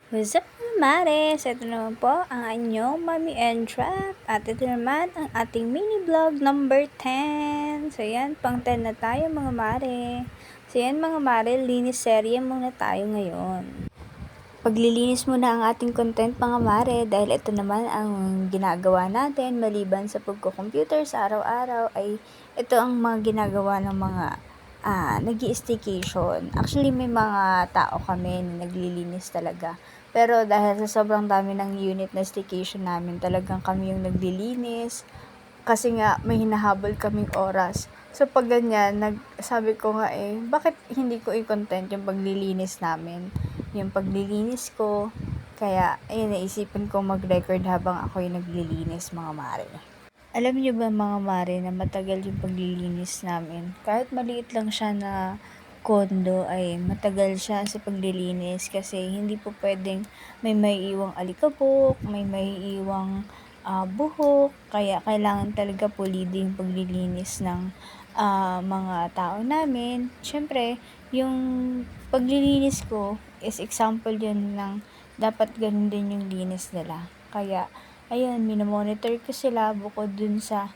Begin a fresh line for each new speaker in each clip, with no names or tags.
What's up mga mares? Ito naman po ang inyong Mommy and Trap. At ito naman ang ating mini vlog number 10. So yan, pang 10 na tayo mga mare. So yan mga mare, linis serye muna tayo ngayon. Paglilinis muna ang ating content mga mare dahil ito naman ang ginagawa natin maliban sa pagko-computer sa araw-araw ay ito ang mga ginagawa ng mga nag-i-staycation. Actually may mga tao kami na naglilinis talaga. Pero dahil sa sobrang dami ng unit na staycation namin, talagang kami yung naglilinis kasi nga may hinahabol kaming oras. So pag ganyan, sabi ko nga bakit hindi ko i-content yung paglilinis namin? Yung paglilinis ko, kaya ayun, naisipan ko mag-record habang ako yung naglilinis mga mare. Alam niyo ba mga mare na matagal yung paglilinis namin? Kahit maliit lang siya na kondo ay matagal siya sa paglilinis kasi hindi po pwedeng may maiiwang alikabok, may maiiwang buhok, kaya kailangan talaga pulido yung paglilinis ng mga tao namin. Siyempre, yung paglilinis ko is example yun ng dapat ganun din yung linis nila. Kaya, ayun, minomonitor ko sila bukod dun sa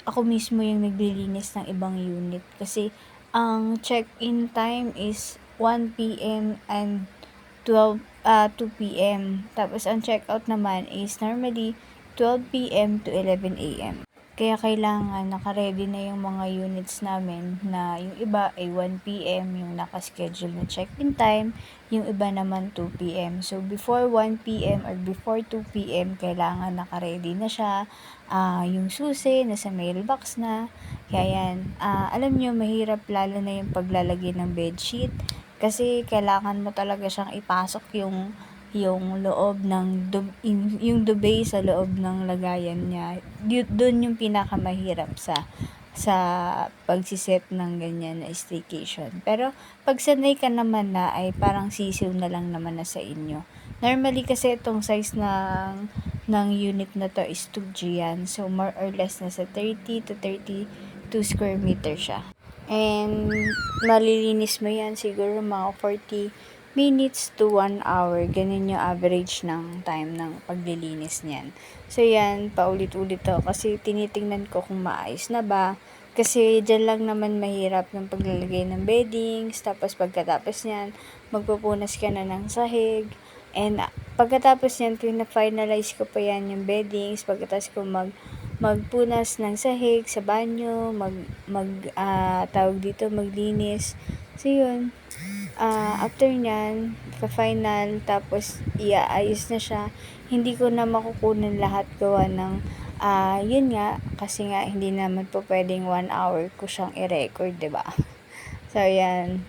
ako mismo yung naglilinis ng ibang unit. Kasi, ang check-in time is 1 p.m. and 2 p.m. Tapos, ang check-out naman is normally 12 p.m. to 11 a.m. Kaya kailangan naka-ready na yung mga units namin na yung iba ay 1 p.m. yung naka-schedule na check-in time, yung iba naman 2 p.m. So, before 1 p.m. or before 2 p.m. kailangan naka-ready na siya. Yung susi, nasa mailbox na. Kaya yan, alam nyo, mahirap lalo na yung paglalagay ng bedsheet kasi kailangan mo talaga siyang ipasok yung loob ng yung duvet sa loob ng lagayan niya. Doon yung pinakamahirap sa pagsiset ng ganyan na staycation. Pero pag sanay ka naman na ay parang sisiw na lang naman na sa inyo. Normally kasi itong size ng unit na to is 2G yan. So more or less nasa 30 to 32 square meter siya. And malilinis mo yan siguro mga 40 minutes to 1 hour. Ganun yung average ng time ng paglilinis niyan. So yan, paulit-ulit to kasi tinitingnan ko kung maayos na ba. Kasi dyan lang naman mahirap ng paglalagay ng beddings. Tapos pagkatapos niyan, magpupunas ka na ng sahig. And pagkatapos niyan, pina-finalize ko pa yan yung beddings. Pagkatapos ko magpunas ng sahig sa banyo, tawag dito, maglinis. So yun, after nyan, pa-final, tapos iaayos na siya. Hindi ko na makukunan lahat gawa ng, yun nga, kasi nga, hindi naman po pwedeng 1 hour ko siyang i-record, ba diba? So, yan,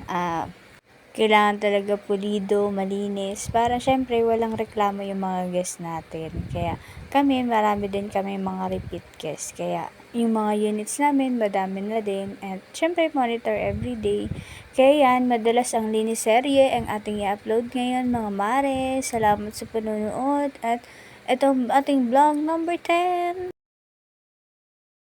kailangan talaga pulido, malinis, para syempre walang reklamo yung mga guests natin. Kaya kami, marami din kami mga repeat guests. Kaya yung mga units namin, madami na din. At syempre, monitor everyday. Kaya yan, madalas ang linis serye ang ating i-upload ngayon mga mare. Salamat sa panonood at itong ating vlog number 10.